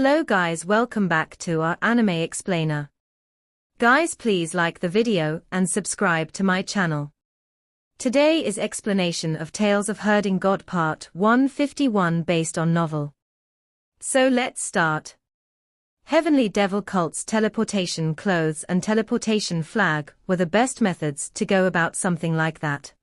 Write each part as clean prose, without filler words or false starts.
Hello guys, welcome back to our anime explainer. Guys, please like the video and subscribe to my channel. Today is explanation of Tales of Herding God Part 151 based on novel. So let's start. Heavenly Devil Cult's teleportation clothes and teleportation flag were the best methods to go about something like that.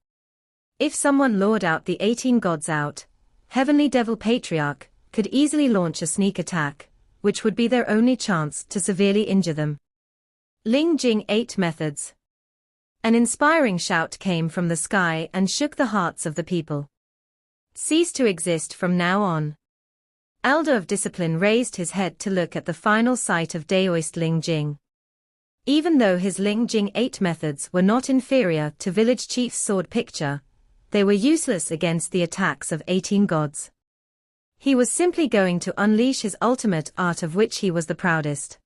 If someone lured out the 18 gods out, Heavenly Devil Patriarch could easily launch a sneak attack, which would be their only chance to severely injure them. Ling Jing 8 methods. An inspiring shout came from the sky and shook the hearts of the people. Cease to exist from now on. Elder of Discipline raised his head to look at the final sight of Daoist Ling Jing. Even though his Ling Jing 8 methods were not inferior to Village Chief's sword picture, they were useless against the attacks of 18 gods. He was simply going to unleash his ultimate art of which he was the proudest.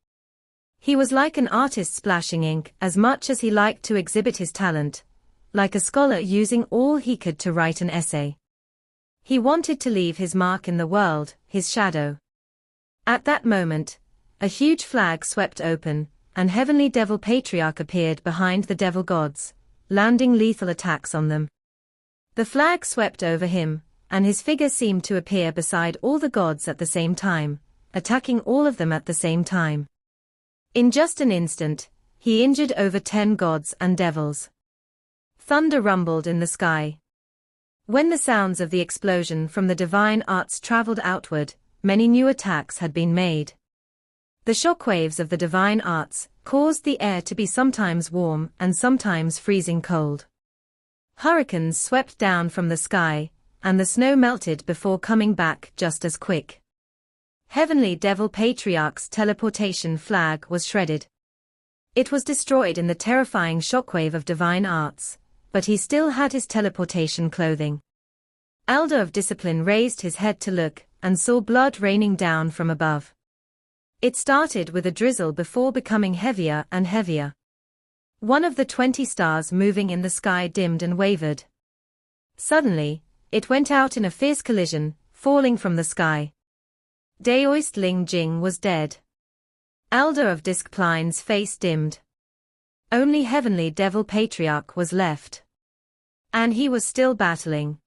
He was like an artist splashing ink as much as he liked to exhibit his talent, like a scholar using all he could to write an essay. He wanted to leave his mark in the world, his shadow. At that moment, a huge flag swept open, and Heavenly Devil Patriarch appeared behind the devil gods, landing lethal attacks on them. The flag swept over him, and his figure seemed to appear beside all the gods at the same time, attacking all of them at the same time. In just an instant, he injured over 10 gods and devils. Thunder rumbled in the sky. When the sounds of the explosion from the divine arts traveled outward, many new attacks had been made. The shockwaves of the divine arts caused the air to be sometimes warm and sometimes freezing cold. Hurricanes swept down from the sky, and the snow melted before coming back just as quick. Heavenly Devil Patriarch's teleportation flag was shredded. It was destroyed in the terrifying shockwave of divine arts, but he still had his teleportation clothing. Elder of Discipline raised his head to look, and saw blood raining down from above. It started with a drizzle before becoming heavier and heavier. One of the 20 stars moving in the sky dimmed and wavered. Suddenly, it went out in a fierce collision, falling from the sky. Daoist Ling Jing was dead. Elder of Discipline's face dimmed. Only Heavenly Devil Patriarch was left. And he was still battling.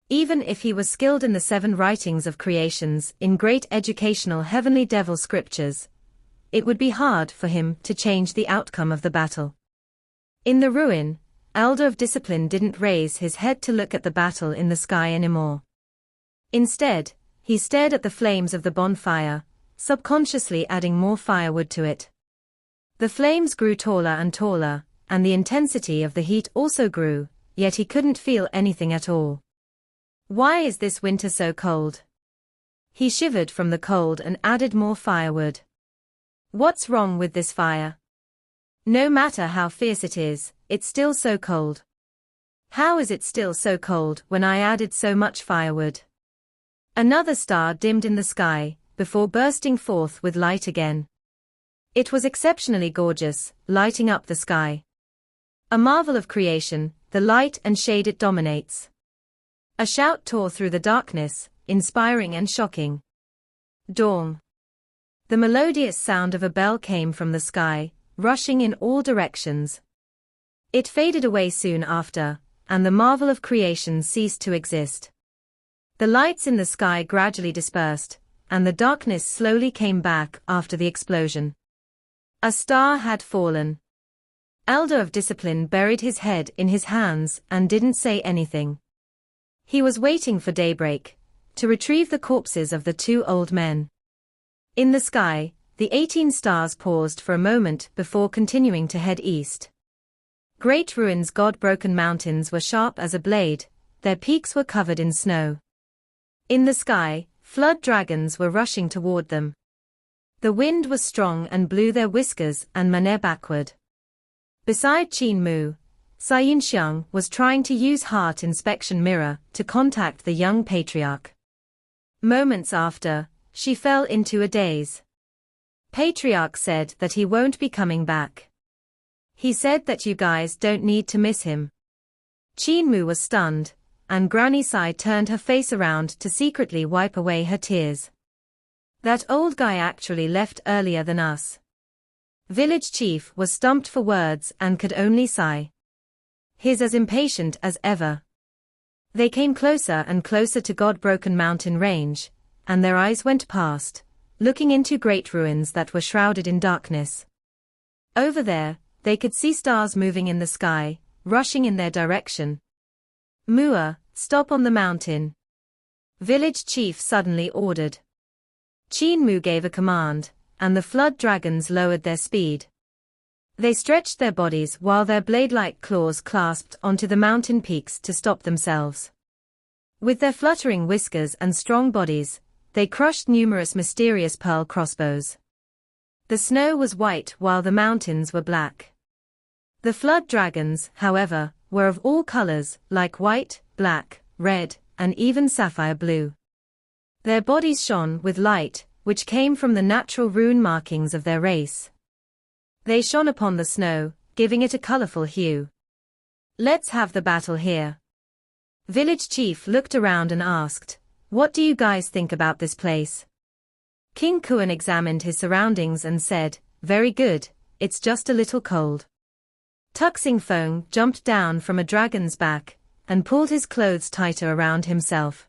Even if he was skilled in the 7 writings of creations in great educational Heavenly Devil scriptures, it would be hard for him to change the outcome of the battle. In the ruin, Elder of Discipline didn't raise his head to look at the battle in the sky anymore. Instead, he stared at the flames of the bonfire, subconsciously adding more firewood to it. The flames grew taller and taller, and the intensity of the heat also grew, yet he couldn't feel anything at all. Why is this winter so cold? He shivered from the cold and added more firewood. What's wrong with this fire? No matter how fierce it is, it's still so cold. How is it still so cold when I added so much firewood? Another star dimmed in the sky, before bursting forth with light again. It was exceptionally gorgeous, lighting up the sky. A marvel of creation, the light and shade it dominates. A shout tore through the darkness, inspiring and shocking. Dawn. The melodious sound of a bell came from the sky, rushing in all directions. It faded away soon after, and the marvel of creation ceased to exist. The lights in the sky gradually dispersed, and the darkness slowly came back after the explosion. A star had fallen. Elder of Discipline buried his head in his hands and didn't say anything. He was waiting for daybreak, to retrieve the corpses of the 2 old men. In the sky, the 18 stars paused for a moment before continuing to head east. Great ruins god-broken mountains were sharp as a blade, their peaks were covered in snow. In the sky, flood dragons were rushing toward them. The wind was strong and blew their whiskers and manner backward. Beside Qin Mu, Xianxiang was trying to use heart inspection mirror to contact the young patriarch. Moments after, she fell into a daze. Patriarch said that he won't be coming back. He said that you guys don't need to miss him. Qin Mu was stunned, and Granny Sai turned her face around to secretly wipe away her tears. That old guy actually left earlier than us. Village chief was stumped for words and could only sigh. He's as impatient as ever. They came closer and closer to God-broken mountain range, and their eyes went past, looking into great ruins that were shrouded in darkness. Over there, they could see stars moving in the sky, rushing in their direction. Mua, stop on the mountain. Village chief suddenly ordered. Qin Mu gave a command, and the flood dragons lowered their speed. They stretched their bodies while their blade-like claws clasped onto the mountain peaks to stop themselves. With their fluttering whiskers and strong bodies, they crushed numerous mysterious pearl crossbows. The snow was white while the mountains were black. The flood dragons, however, were of all colors, like white, black, red, and even sapphire blue. Their bodies shone with light, which came from the natural rune markings of their race. They shone upon the snow, giving it a colorful hue. Let's have the battle here. Village chief looked around and asked, "What do you guys think about this place?" King Kuan examined his surroundings and said, "Very good, it's just a little cold." Tuxing Feng jumped down from a dragon's back and pulled his clothes tighter around himself.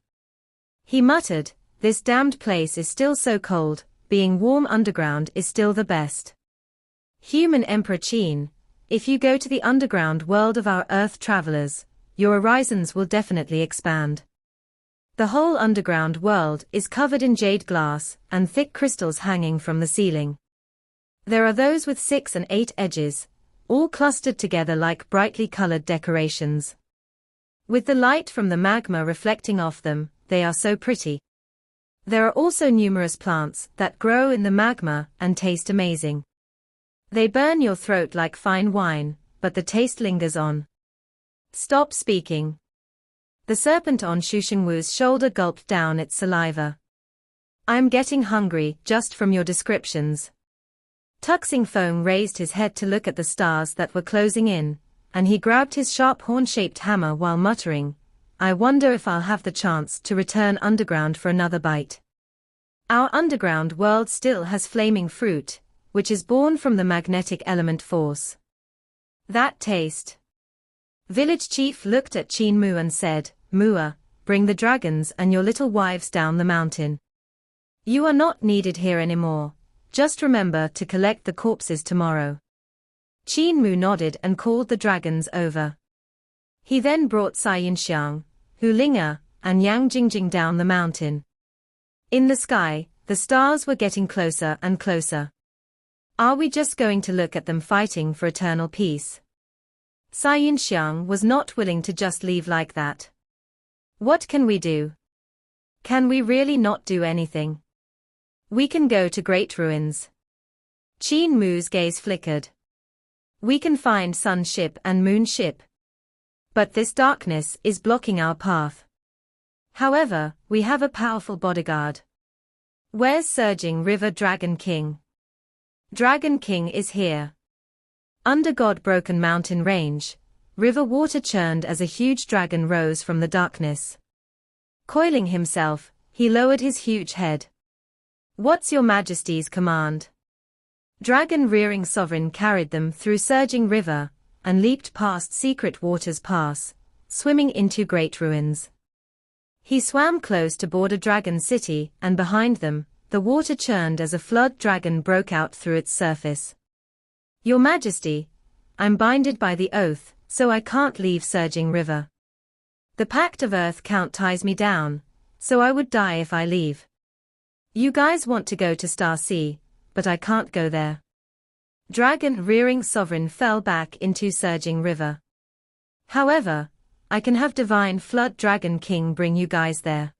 He muttered, "This damned place is still so cold, being warm underground is still the best." Human Emperor Qin, if you go to the underground world of our Earth travelers, your horizons will definitely expand. The whole underground world is covered in jade glass and thick crystals hanging from the ceiling. There are those with 6 and 8 edges, all clustered together like brightly colored decorations. With the light from the magma reflecting off them, they are so pretty. There are also numerous plants that grow in the magma and taste amazing. They burn your throat like fine wine, but the taste lingers on. Stop speaking. The serpent on Shushengwu's shoulder gulped down its saliva. I'm getting hungry just from your descriptions. Tuxing Feng raised his head to look at the stars that were closing in, and he grabbed his sharp horn-shaped hammer while muttering, "I wonder if I'll have the chance to return underground for another bite." Our underground world still has flaming fruit, which is born from the magnetic element force. That taste. Village chief looked at Qin Mu and said, "Mua, bring the dragons and your little wives down the mountain. You are not needed here anymore, just remember to collect the corpses tomorrow." Qin Mu nodded and called the dragons over. He then brought Xianxiang, Hu Linga, and Yang Jingjing down the mountain. In the sky, the stars were getting closer and closer. Are we just going to look at them fighting for eternal peace? Xianxiang was not willing to just leave like that. What can we do? Can we really not do anything? We can go to great ruins. Qin Mu's gaze flickered. We can find Sunship and Moonship. But this darkness is blocking our path. However, we have a powerful bodyguard. Where's Surging River Dragon King? Dragon King is here. Under God-broken mountain range, river water churned as a huge dragon rose from the darkness. Coiling himself, he lowered his huge head. What's your majesty's command? Dragon rearing sovereign carried them through surging river, and leaped past secret waters pass, swimming into great ruins. He swam close to border dragon city, and behind them, the water churned as a flood dragon broke out through its surface. Your Majesty, I'm binded by the oath, so I can't leave Surging River. The Pact of Earth count ties me down, so I would die if I leave. You guys want to go to Star Sea, but I can't go there. Dragon rearing sovereign fell back into Surging River. However, I can have Divine Flood Dragon King bring you guys there.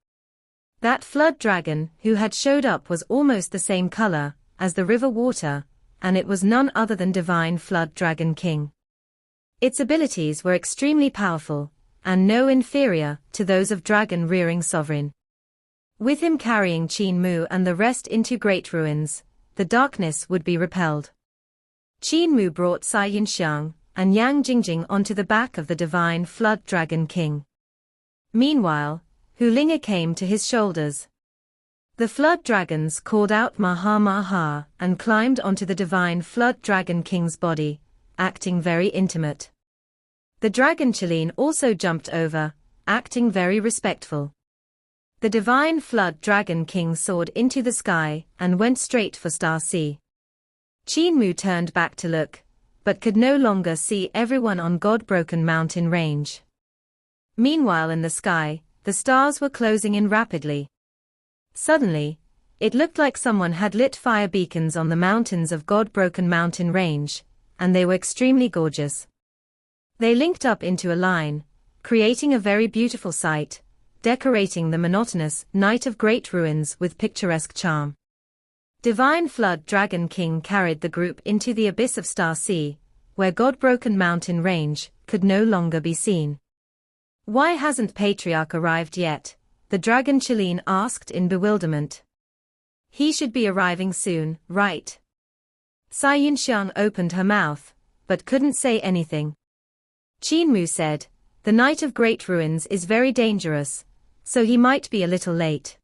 That flood dragon who had showed up was almost the same color as the river water, and it was none other than Divine Flood Dragon King. Its abilities were extremely powerful, and no inferior to those of Dragon Rearing Sovereign. With him carrying Qin Mu and the rest into great ruins, the darkness would be repelled. Qin Mu brought Xianxiang and Yang Jingjing onto the back of the Divine Flood Dragon King. Meanwhile, Hu Linga came to his shoulders. The flood dragons called out Maha Maha and climbed onto the divine flood dragon king's body, acting very intimate. The dragon Qin also jumped over, acting very respectful. The divine flood dragon king soared into the sky and went straight for Star Sea. Qin Mu turned back to look, but could no longer see everyone on God-broken mountain range. Meanwhile in the sky, the stars were closing in rapidly. Suddenly, it looked like someone had lit fire beacons on the mountains of God-broken mountain range, and they were extremely gorgeous. They linked up into a line, creating a very beautiful sight, decorating the monotonous night of great ruins with picturesque charm. Divine Flood Dragon King carried the group into the abyss of Star Sea, where God-broken mountain range could no longer be seen. Why hasn't Patriarch arrived yet? The dragon Qin asked in bewilderment. He should be arriving soon, right? Sai Yunxiang opened her mouth, but couldn't say anything. Qin Mu said, the night of great ruins is very dangerous, so he might be a little late.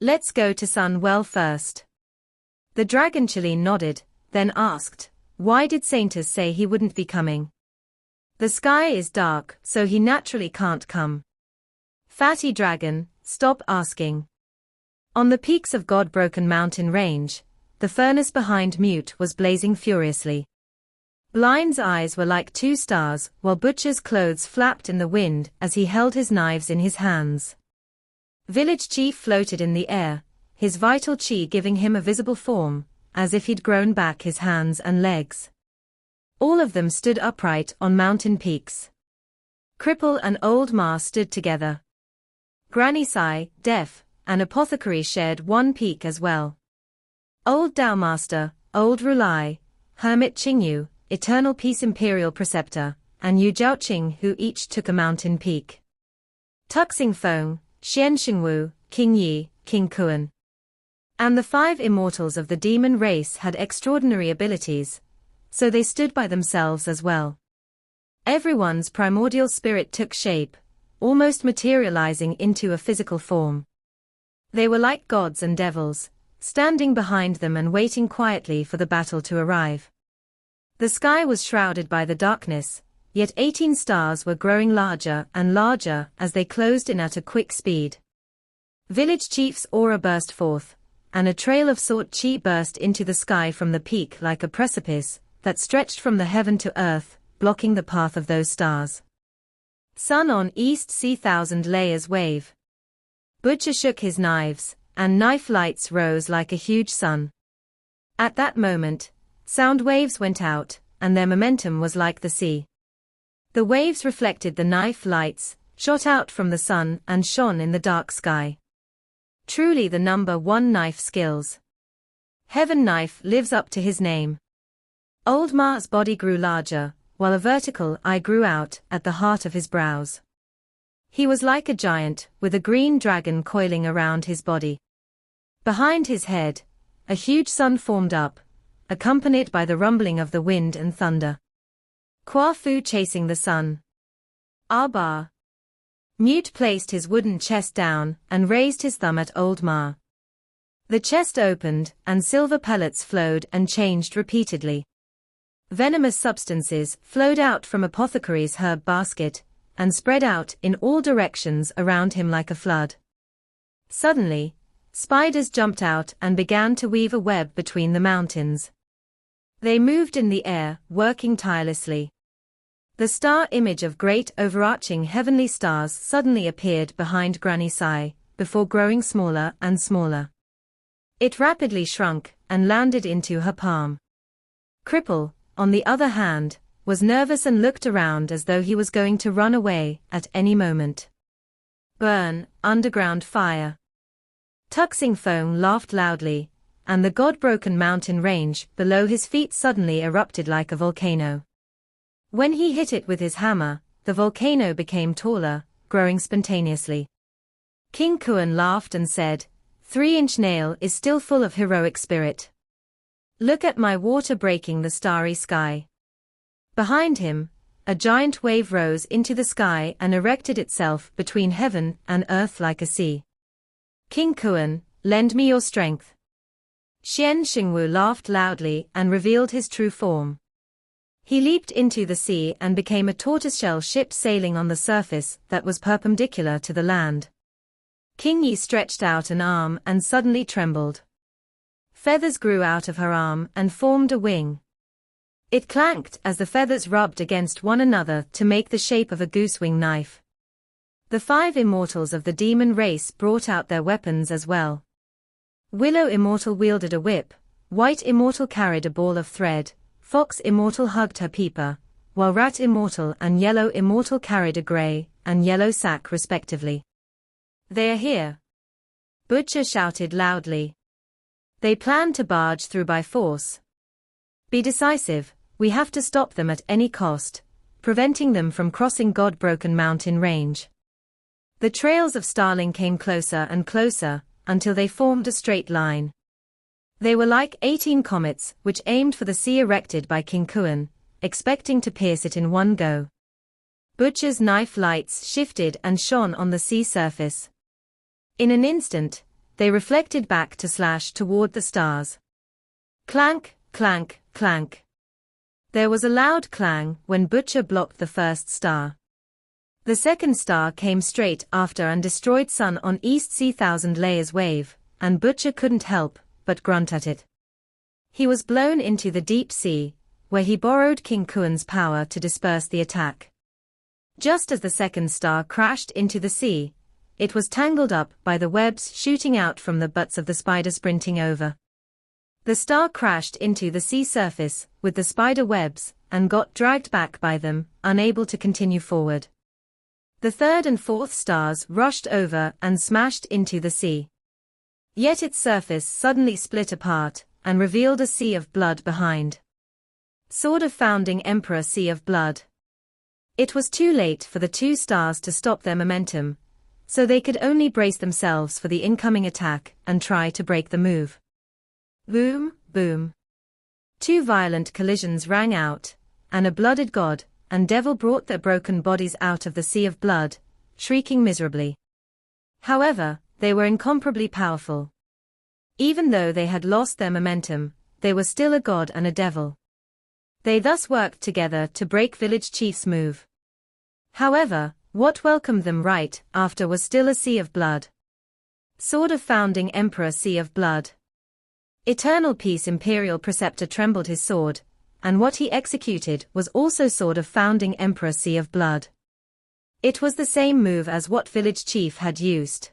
Let's go to Sun Well first. The dragon Qin nodded, then asked, why did Saintus say he wouldn't be coming? The sky is dark, so he naturally can't come. Fatty dragon, stop asking. On the peaks of God-broken mountain range, the furnace behind Mute was blazing furiously. Blind's eyes were like two stars, while Butcher's clothes flapped in the wind as he held his knives in his hands. Village Chief floated in the air, his vital qi giving him a visible form, as if he'd grown back his hands and legs. All of them stood upright on mountain peaks. Cripple and Old Ma stood together. Granny Sai, deaf, and Apothecary shared one peak as well. Old Master, Old Rulai, Hermit Qingyu, Eternal Peace Imperial Preceptor, and Yu Jiaoqing who each took a mountain peak. Tuxing Feng, Xian Xingwu, King Yi, King Kuan. And the 5 immortals of the demon race had extraordinary abilities, so they stood by themselves as well. Everyone's primordial spirit took shape, almost materializing into a physical form. They were like gods and devils, standing behind them and waiting quietly for the battle to arrive. The sky was shrouded by the darkness, yet 18 stars were growing larger and larger as they closed in at a quick speed. Village Chief's aura burst forth, and a trail of sword chi burst into the sky from the peak like a precipice that stretched from the heaven to earth, blocking the path of those stars. Sun on east sea 1,000 layers wave. Butcher shook his knives, and knife lights rose like a huge sun. At that moment, sound waves went out, and their momentum was like the sea. The waves reflected the knife lights, shot out from the sun and shone in the dark sky. Truly the number 1 knife skills. Heaven Knife lives up to his name. Old Ma's body grew larger, while a vertical eye grew out at the heart of his brows. He was like a giant, with a green dragon coiling around his body. Behind his head, a huge sun formed up, accompanied by the rumbling of the wind and thunder. Kwa Fu chasing the sun. Ba. Mute placed his wooden chest down and raised his thumb at Old Ma. The chest opened, and silver pellets flowed and changed repeatedly. Venomous substances flowed out from Apothecary's herb basket, and spread out in all directions around him like a flood. Suddenly, spiders jumped out and began to weave a web between the mountains. They moved in the air, working tirelessly. The star image of great overarching heavenly stars suddenly appeared behind Granny Sai, before growing smaller and smaller. It rapidly shrunk and landed into her palm. Cripple, on the other hand, was nervous and looked around as though he was going to run away at any moment. Burn, underground fire. Tuxing Feng laughed loudly, and the God-broken mountain range below his feet suddenly erupted like a volcano. When he hit it with his hammer, the volcano became taller, growing spontaneously. King Kuan laughed and said, 3-inch nail is still full of heroic spirit. Look at my water breaking the starry sky. Behind him, a giant wave rose into the sky and erected itself between heaven and earth like a sea. King Kuan, lend me your strength." Qian Xingwu laughed loudly and revealed his true form. He leaped into the sea and became a tortoiseshell ship sailing on the surface that was perpendicular to the land. King Yi stretched out an arm and suddenly trembled. Feathers grew out of her arm and formed a wing. It clanked as the feathers rubbed against one another to make the shape of a goosewing knife. The 5 immortals of the demon race brought out their weapons as well. Willow Immortal wielded a whip, White Immortal carried a ball of thread, Fox Immortal hugged her peeper, while Rat Immortal and Yellow Immortal carried a grey and yellow sack respectively. "They are here!" Butcher shouted loudly. "They plan to barge through by force. Be decisive, we have to stop them at any cost, preventing them from crossing God-broken mountain range." The trails of Starling came closer and closer, until they formed a straight line. They were like 18 comets which aimed for the sea erected by King Kuan, expecting to pierce it in one go. Butcher's knife lights shifted and shone on the sea surface. In an instant, they reflected back to slash toward the stars. Clank, clank, clank. There was a loud clang when Butcher blocked the first star. The second star came straight after and destroyed Sun on East Sea Thousand Layers wave, and Butcher couldn't help but grunt at it. He was blown into the deep sea, where he borrowed King Kuan's power to disperse the attack. Just as the second star crashed into the sea, it was tangled up by the webs shooting out from the butts of the spider sprinting over. The star crashed into the sea surface with the spider webs and got dragged back by them, unable to continue forward. The third and fourth stars rushed over and smashed into the sea. Yet its surface suddenly split apart and revealed a sea of blood behind. Sword of Founding Emperor Sea of Blood. It was too late for the 2 stars to stop their momentum, so they could only brace themselves for the incoming attack and try to break the move. Boom, boom. 2 violent collisions rang out, and a blooded god and devil brought their broken bodies out of the sea of blood, shrieking miserably. However, they were incomparably powerful. Even though they had lost their momentum, they were still a god and a devil. They thus worked together to break village chief's move. However, what welcomed them right after was still a sea of blood. Sword of Founding Emperor Sea of Blood. Eternal Peace Imperial Preceptor trembled his sword, and what he executed was also Sword of Founding Emperor Sea of Blood. It was the same move as what village chief had used.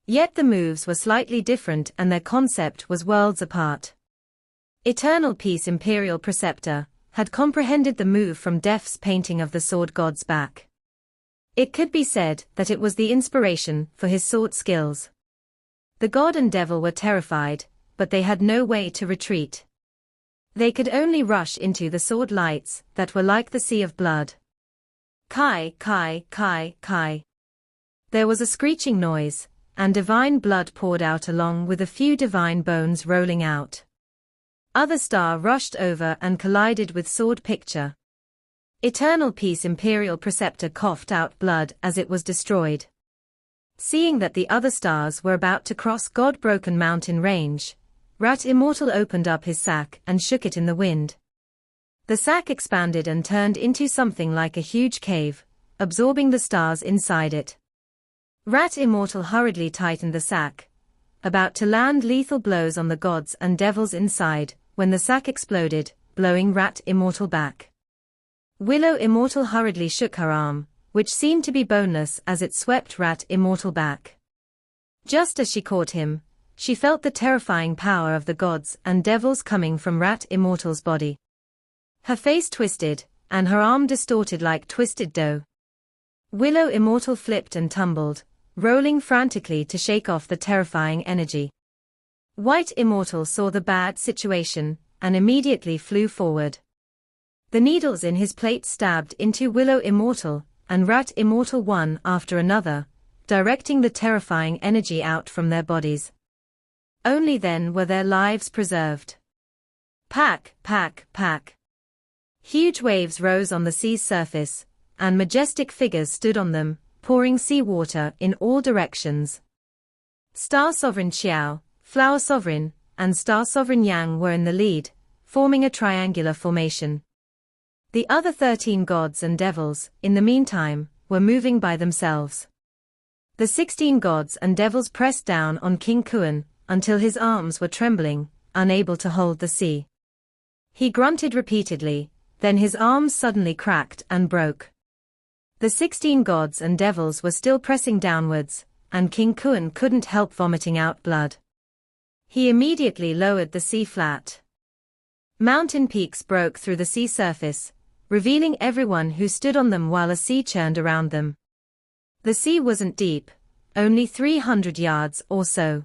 Yet the moves were slightly different and their concept was worlds apart. Eternal Peace Imperial Preceptor had comprehended the move from Def's painting of the sword god's back. It could be said that it was the inspiration for his sword skills. The god and devil were terrified, but they had no way to retreat. They could only rush into the sword lights that were like the sea of blood. Kai, kai, kai, kai. There was a screeching noise, and divine blood poured out along with a few divine bones rolling out. Other star rushed over and collided with sword picture. Eternal Peace Imperial Preceptor coughed out blood as it was destroyed. Seeing that the other stars were about to cross God-broken mountain range, Rat Immortal opened up his sack and shook it in the wind. The sack expanded and turned into something like a huge cave, absorbing the stars inside it. Rat Immortal hurriedly tightened the sack, about to land lethal blows on the gods and devils inside, when the sack exploded, blowing Rat Immortal back. Willow Immortal hurriedly shook her arm, which seemed to be boneless as it swept Rat Immortal back. Just as she caught him, she felt the terrifying power of the gods and devils coming from Rat Immortal's body. Her face twisted, and her arm distorted like twisted dough. Willow Immortal flipped and tumbled, rolling frantically to shake off the terrifying energy. White Immortal saw the bad situation, and immediately flew forward. The needles in his plate stabbed into Willow Immortal, and Rat Immortal one after another, directing the terrifying energy out from their bodies. Only then were their lives preserved. Pack, pack, pack. Huge waves rose on the sea's surface, and majestic figures stood on them, pouring seawater in all directions. Star Sovereign Xiao, Flower Sovereign, and Star Sovereign Yang were in the lead, forming a triangular formation. The other 13 gods and devils, in the meantime, were moving by themselves. The 16 gods and devils pressed down on King Kuan until his arms were trembling, unable to hold the sea. He grunted repeatedly, then his arms suddenly cracked and broke. The 16 gods and devils were still pressing downwards, and King Kuan couldn't help vomiting out blood. He immediately lowered the sea flat. Mountain peaks broke through the sea surface, revealing everyone who stood on them while a sea churned around them. The sea wasn't deep, only 300 yards or so.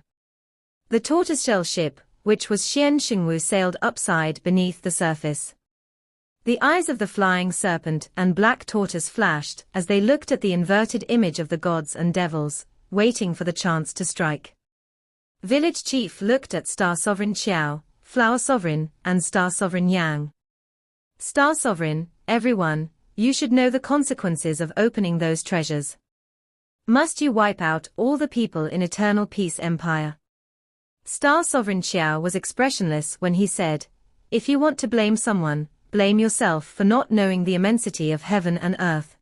The tortoiseshell ship, which was Vanishing, sailed upside beneath the surface. The eyes of the flying serpent and black tortoise flashed as they looked at the inverted image of the gods and devils, waiting for the chance to strike. Village chief looked at Star Sovereign Xiao, Flower Sovereign, and Star Sovereign Yang. Star Sovereign, everyone, you should know the consequences of opening those treasures. Must you wipe out all the people in Eternal Peace Empire? Star Sovereign Xiao was expressionless when he said, if you want to blame someone, blame yourself for not knowing the immensity of heaven and earth.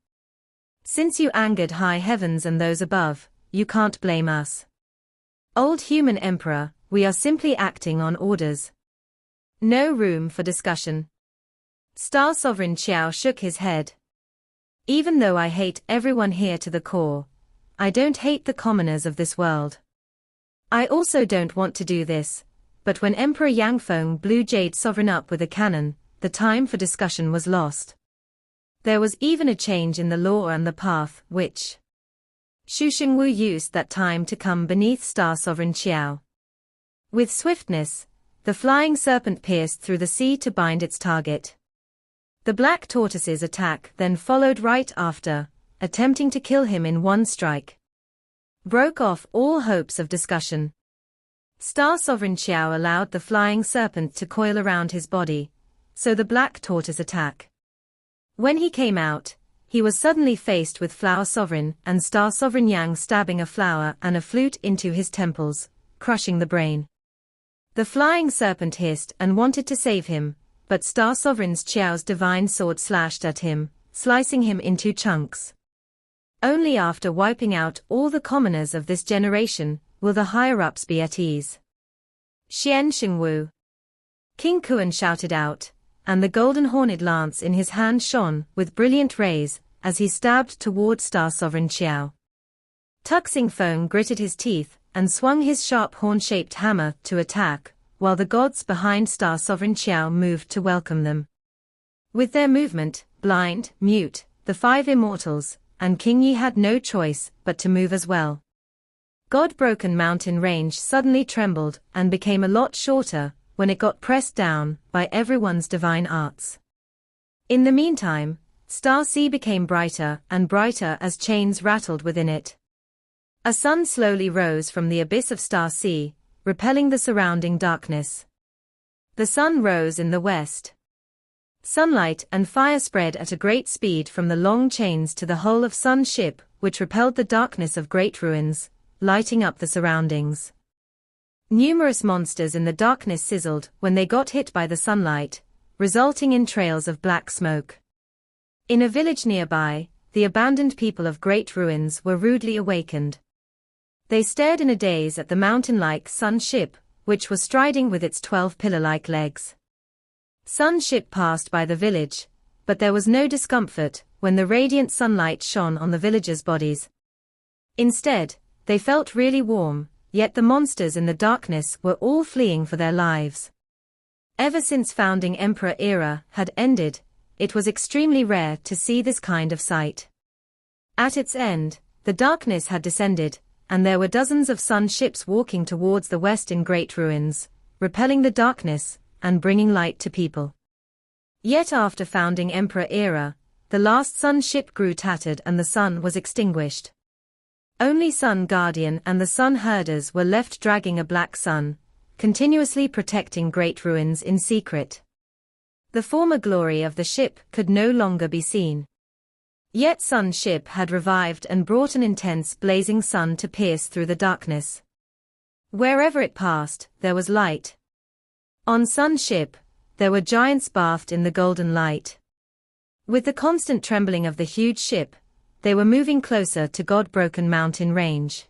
Since you angered high heavens and those above, you can't blame us. Old human emperor, we are simply acting on orders. No room for discussion. Star Sovereign Xiao shook his head. Even though I hate everyone here to the core, I don't hate the commoners of this world. I also don't want to do this, but when Emperor Yangfeng blew Jade Sovereign up with a cannon, the time for discussion was lost. There was even a change in the law and the path, which Xu Shengwu used that time to come beneath Star Sovereign Xiao. With swiftness, the flying serpent pierced through the sea to bind its target. The black tortoise's attack then followed right after, attempting to kill him in one strike. Broke off all hopes of discussion. Star Sovereign Xiao allowed the flying serpent to coil around his body, so the black tortoise attack. When he came out, he was suddenly faced with Flower Sovereign and Star Sovereign Yang stabbing a flower and a flute into his temples, crushing the brain. The flying serpent hissed and wanted to save him, but Star Sovereign Xiao's divine sword slashed at him, slicing him into chunks. Only after wiping out all the commoners of this generation will the higher-ups be at ease. Xian Shengwu. King Kuan shouted out, and the golden horned lance in his hand shone with brilliant rays as he stabbed toward Star Sovereign Xiao. Tuxing Feng gritted his teeth and swung his sharp horn-shaped hammer to attack, while the gods behind Star Sovereign Xiao moved to welcome them. With their movement, blind, mute, the 5 immortals, and King Yi had no choice but to move as well. God-broken mountain range suddenly trembled and became a lot shorter when it got pressed down by everyone's divine arts. In the meantime, Star Sea became brighter and brighter as chains rattled within it. A sun slowly rose from the abyss of Star Sea, repelling the surrounding darkness. The sun rose in the west. Sunlight and fire spread at a great speed from the long chains to the hull of Sunship, which repelled the darkness of great ruins, lighting up the surroundings. Numerous monsters in the darkness sizzled when they got hit by the sunlight, resulting in trails of black smoke. In a village nearby, the abandoned people of great ruins were rudely awakened. They stared in a daze at the mountain-like Sunship, which was striding with its 12 pillar-like legs. Sunship passed by the village, but there was no discomfort when the radiant sunlight shone on the villagers' bodies. Instead, they felt really warm, yet the monsters in the darkness were all fleeing for their lives. Ever since founding Emperor era had ended, it was extremely rare to see this kind of sight. At its end, the darkness had descended, and there were dozens of sun ships walking towards the west in great ruins, repelling the darkness and bringing light to people. Yet after founding Emperor era, the last sun ship grew tattered and the sun was extinguished. Only Sun Guardian and the Sun Herders were left dragging a black sun, continuously protecting great ruins in secret. The former glory of the ship could no longer be seen. Yet Sunship had revived and brought an intense blazing sun to pierce through the darkness. Wherever it passed, there was light. On Sunship, there were giants bathed in the golden light. With the constant trembling of the huge ship, they were moving closer to God-broken mountain range.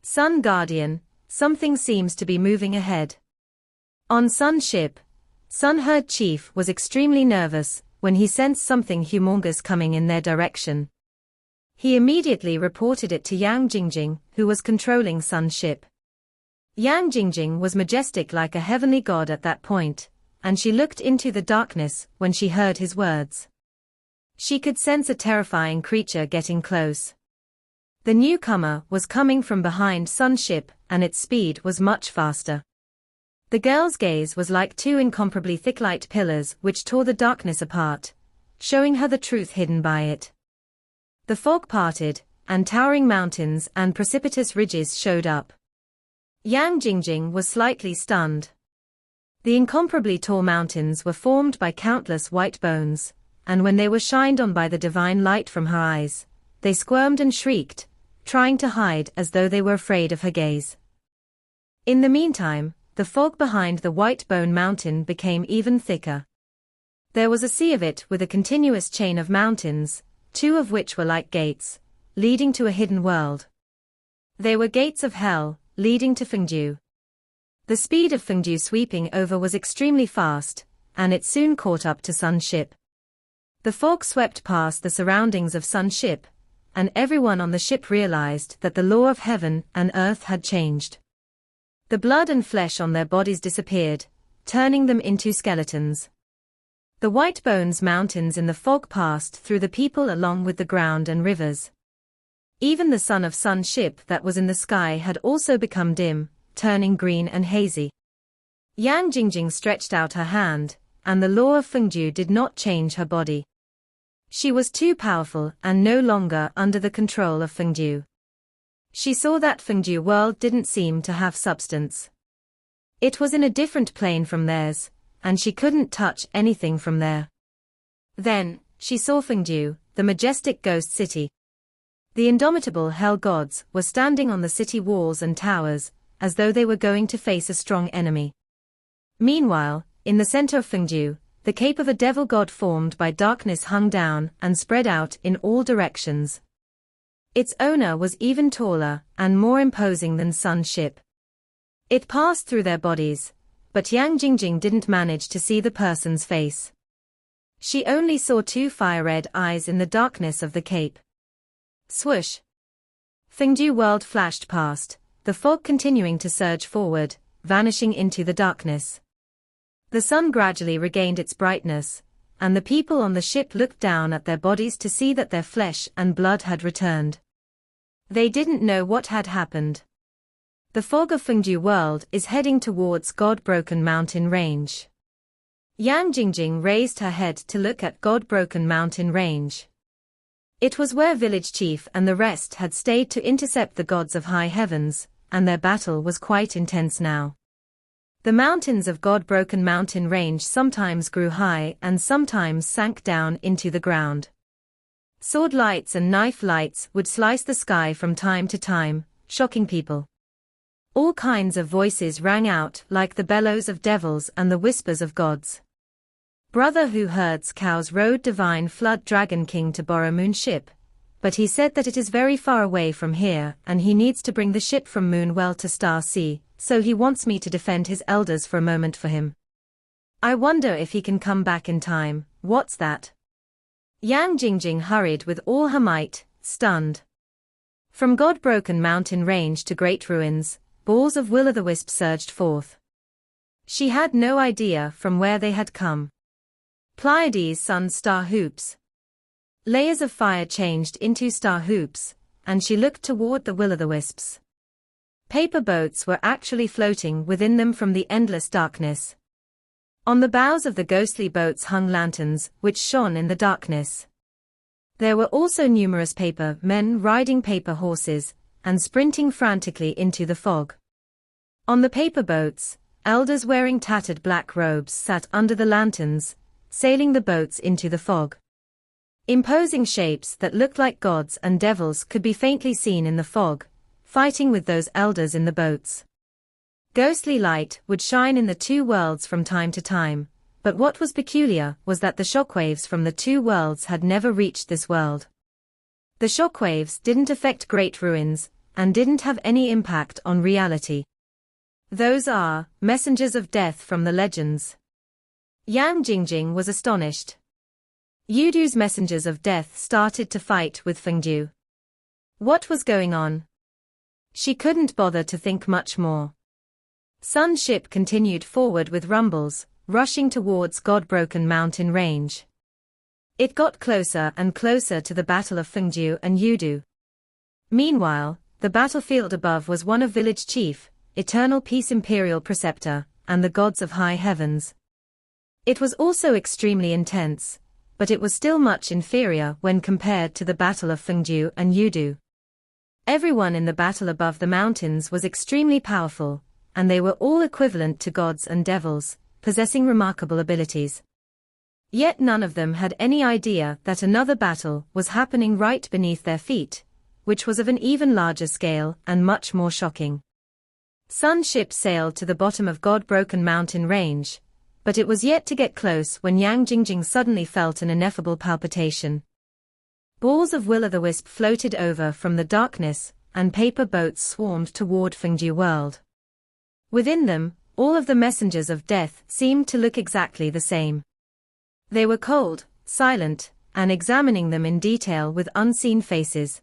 Sun Guardian, something seems to be moving ahead. On Sunship, Sun Herd Chief was extremely nervous when he sensed something humongous coming in their direction. He immediately reported it to Yang Jingjing, who was controlling Sunship. Yang Jingjing was majestic like a heavenly god at that point, and she looked into the darkness when she heard his words. She could sense a terrifying creature getting close. The newcomer was coming from behind Sunship, and its speed was much faster. The girl's gaze was like two incomparably thick light pillars which tore the darkness apart, showing her the truth hidden by it. The fog parted, and towering mountains and precipitous ridges showed up. Yang Jingjing was slightly stunned. The incomparably tall mountains were formed by countless white bones, and when they were shined on by the divine light from her eyes, they squirmed and shrieked, trying to hide as though they were afraid of her gaze. In the meantime, the fog behind the white bone mountain became even thicker. There was a sea of it with a continuous chain of mountains, two of which were like gates, leading to a hidden world. They were gates of hell, leading to Fengdu. The speed of Fengdu sweeping over was extremely fast, and it soon caught up to Sunship. The fog swept past the surroundings of Sunship, and everyone on the ship realized that the law of heaven and earth had changed. The blood and flesh on their bodies disappeared, turning them into skeletons. The white bones mountains in the fog passed through the people along with the ground and rivers. Even the sun of Sunship that was in the sky had also become dim, turning green and hazy. Yang Jingjing stretched out her hand, and the law of Fengdu did not change her body. She was too powerful and no longer under the control of Fengdu. She saw that Fengdu world didn't seem to have substance. It was in a different plane from theirs, and she couldn't touch anything from there. Then, she saw Fengdu, the majestic ghost city. The indomitable hell gods were standing on the city walls and towers, as though they were going to face a strong enemy. Meanwhile, in the center of Fengdu, the cape of a devil god formed by darkness hung down and spread out in all directions. Its owner was even taller and more imposing than Sunship. It passed through their bodies, but Yang Jingjing didn't manage to see the person's face. She only saw two fire-red eyes in the darkness of the cape. Swoosh! Fengdu world flashed past, the fog continuing to surge forward, vanishing into the darkness. The sun gradually regained its brightness, and the people on the ship looked down at their bodies to see that their flesh and blood had returned. They didn't know what had happened. The fog of Fengdu world is heading towards God-broken mountain range. Yang Jingjing raised her head to look at God-broken mountain range. It was where village chief and the rest had stayed to intercept the gods of high heavens, and their battle was quite intense now. The mountains of God-broken mountain range sometimes grew high and sometimes sank down into the ground. Sword lights and knife lights would slice the sky from time to time, shocking people. All kinds of voices rang out like the bellows of devils and the whispers of gods. Brother who herds cows rode divine flood dragon king to borrow moon ship, but he said that it is very far away from here and he needs to bring the ship from Moon Well to Star Sea, so he wants me to defend his elders for a moment for him. I wonder if he can come back in time. What's that? Yang Jingjing hurried with all her might, stunned. From God-broken mountain range to great ruins, balls of will-o'-the-wisp surged forth. She had no idea from where they had come. Pleiades sun star hoops. Layers of fire changed into star hoops, and she looked toward the will-o'-the-wisps. Paper boats were actually floating within them from the endless darkness. On the bows of the ghostly boats hung lanterns, which shone in the darkness. There were also numerous paper men riding paper horses, and sprinting frantically into the fog. On the paper boats, elders wearing tattered black robes sat under the lanterns, sailing the boats into the fog. Imposing shapes that looked like gods and devils could be faintly seen in the fog, fighting with those elders in the boats. Ghostly light would shine in the two worlds from time to time, but what was peculiar was that the shockwaves from the two worlds had never reached this world. The shockwaves didn't affect great ruins, and didn't have any impact on reality. Those are messengers of death from the legends. Yang Jingjing was astonished. Youdu's messengers of death started to fight with Fengdu. What was going on? She couldn't bother to think much more. Sunship continued forward with rumbles, rushing towards God-broken mountain range. It got closer and closer to the battle of Fengdu and Youdu. Meanwhile, the battlefield above was one of village chief, eternal peace imperial preceptor, and the gods of high heavens. It was also extremely intense, but it was still much inferior when compared to the battle of Fengdu and Youdu. Everyone in the battle above the mountains was extremely powerful, and they were all equivalent to gods and devils, possessing remarkable abilities. Yet none of them had any idea that another battle was happening right beneath their feet, which was of an even larger scale and much more shocking. Sunship sailed to the bottom of God-broken mountain range, but it was yet to get close when Yang Jingjing suddenly felt an ineffable palpitation. Balls of will-o'-the-wisp floated over from the darkness, and paper boats swarmed toward Fengdu World. Within them, all of the messengers of death seemed to look exactly the same. They were cold, silent, and examining them in detail with unseen faces.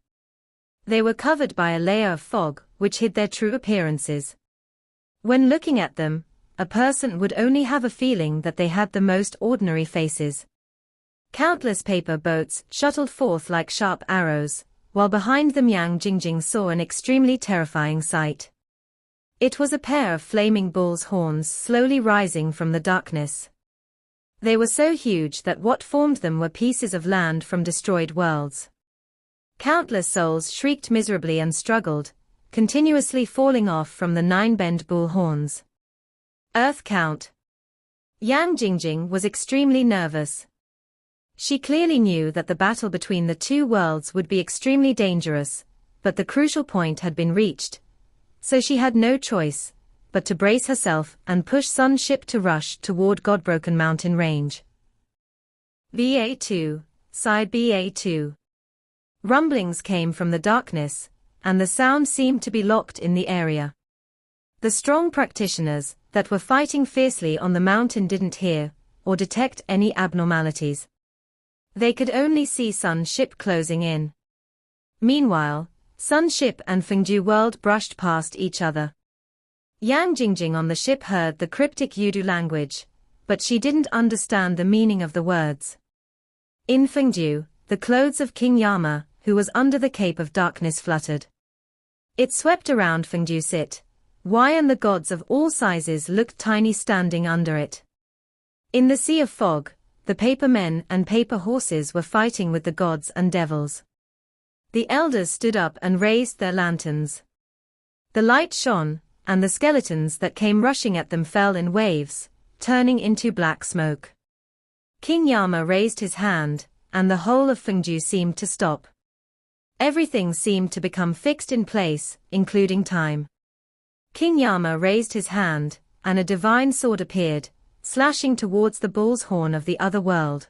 They were covered by a layer of fog, which hid their true appearances. When looking at them, a person would only have a feeling that they had the most ordinary faces. Countless paper boats shuttled forth like sharp arrows, while behind them Yang Jingjing saw an extremely terrifying sight. It was a pair of flaming bull's horns slowly rising from the darkness. They were so huge that what formed them were pieces of land from destroyed worlds. Countless souls shrieked miserably and struggled, continuously falling off from the nine-bend bull horns. Earth count. Yang Jingjing was extremely nervous. She clearly knew that the battle between the two worlds would be extremely dangerous, but the crucial point had been reached, so she had no choice but to brace herself and push Sunship to rush toward God-broken mountain range. BA2, Side BA2. Rumblings came from the darkness, and the sound seemed to be locked in the area. The strong practitioners that were fighting fiercely on the mountain didn't hear or detect any abnormalities. They could only see Sunship closing in. Meanwhile, Sunship and Fengdu World brushed past each other. Yang Jingjing on the ship heard the cryptic Youdu language, but she didn't understand the meaning of the words. In Fengdu, the clothes of King Yama, who was under the cape of darkness, fluttered. It swept around Fengdu Sit. Why and the gods of all sizes looked tiny standing under it. In the sea of fog, the paper men and paper horses were fighting with the gods and devils. The elders stood up and raised their lanterns. The light shone, and the skeletons that came rushing at them fell in waves, turning into black smoke. King Yama raised his hand, and the whole of Fengdu seemed to stop. Everything seemed to become fixed in place, including time. King Yama raised his hand, and a divine sword appeared, slashing towards the bull's horn of the other world.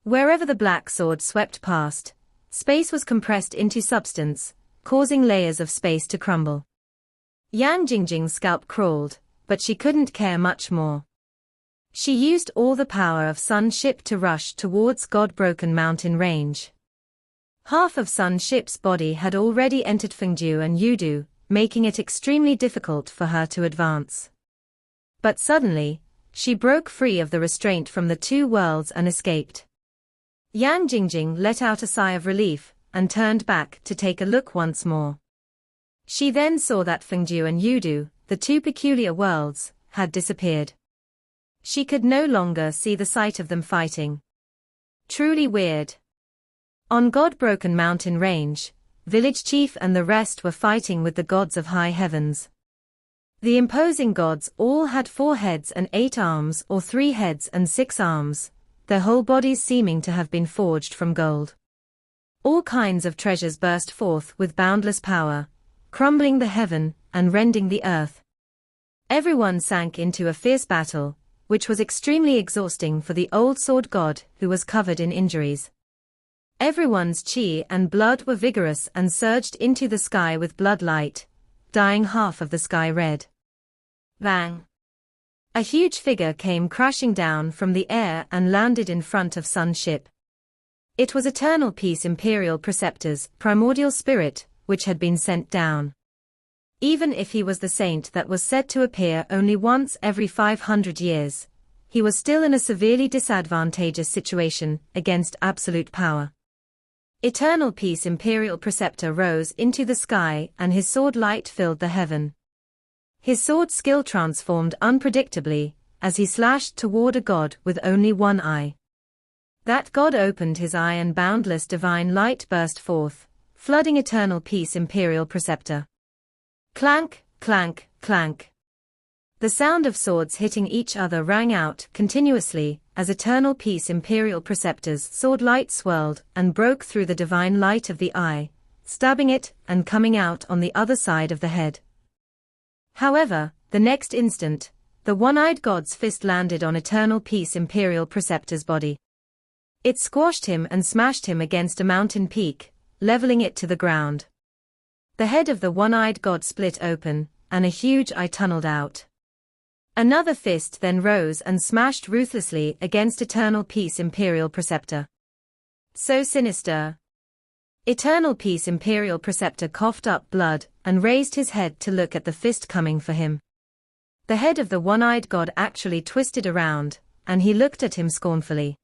Wherever the black sword swept past, space was compressed into substance, causing layers of space to crumble. Yang Jingjing's scalp crawled, but she couldn't care much more. She used all the power of Sunship to rush towards God-broken mountain range. Half of Sunship's body had already entered Fengdu and Youdu, making it extremely difficult for her to advance. But suddenly, she broke free of the restraint from the two worlds and escaped. Yang Jingjing let out a sigh of relief, and turned back to take a look once more. She then saw that Fengdu and Youdu, the two peculiar worlds, had disappeared. She could no longer see the sight of them fighting. Truly weird. On God-broken mountain range, village chief and the rest were fighting with the gods of high heavens. The imposing gods all had 4 heads and 8 arms, or 3 heads and 6 arms, their whole bodies seeming to have been forged from gold. All kinds of treasures burst forth with boundless power, crumbling the heaven and rending the earth. Everyone sank into a fierce battle, which was extremely exhausting for the old sword god, who was covered in injuries. Everyone's chi and blood were vigorous and surged into the sky with blood light, dyeing half of the sky red. Bang! A huge figure came crashing down from the air and landed in front of Sunship. It was Eternal Peace Imperial Preceptor's primordial spirit, which had been sent down. Even if he was the saint that was said to appear only once every 500 years, he was still in a severely disadvantageous situation against absolute power. Eternal Peace Imperial Preceptor rose into the sky and his sword light filled the heaven. His sword skill transformed unpredictably, as he slashed toward a god with only one eye. That god opened his eye and boundless divine light burst forth, flooding Eternal Peace Imperial Preceptor. Clank, clank, clank. The sound of swords hitting each other rang out continuously, as Eternal Peace Imperial Preceptor's sword light swirled and broke through the divine light of the eye, stabbing it and coming out on the other side of the head. However, the next instant, the one-eyed god's fist landed on Eternal Peace Imperial Preceptor's body. It squashed him and smashed him against a mountain peak, leveling it to the ground. The head of the one-eyed god split open, and a huge eye tunneled out. Another fist then rose and smashed ruthlessly against Eternal Peace Imperial Preceptor. So sinister. Eternal Peace Imperial Preceptor coughed up blood and raised his head to look at the fist coming for him. The head of the one-eyed god actually twisted around, and he looked at him scornfully.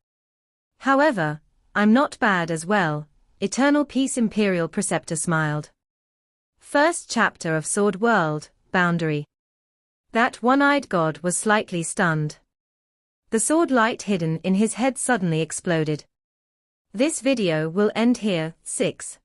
However, I'm not bad as well, Eternal Peace Imperial Preceptor smiled. First chapter of Sword World, Boundary. That one-eyed god was slightly stunned. The sword light hidden in his head suddenly exploded. This video will end here. 6.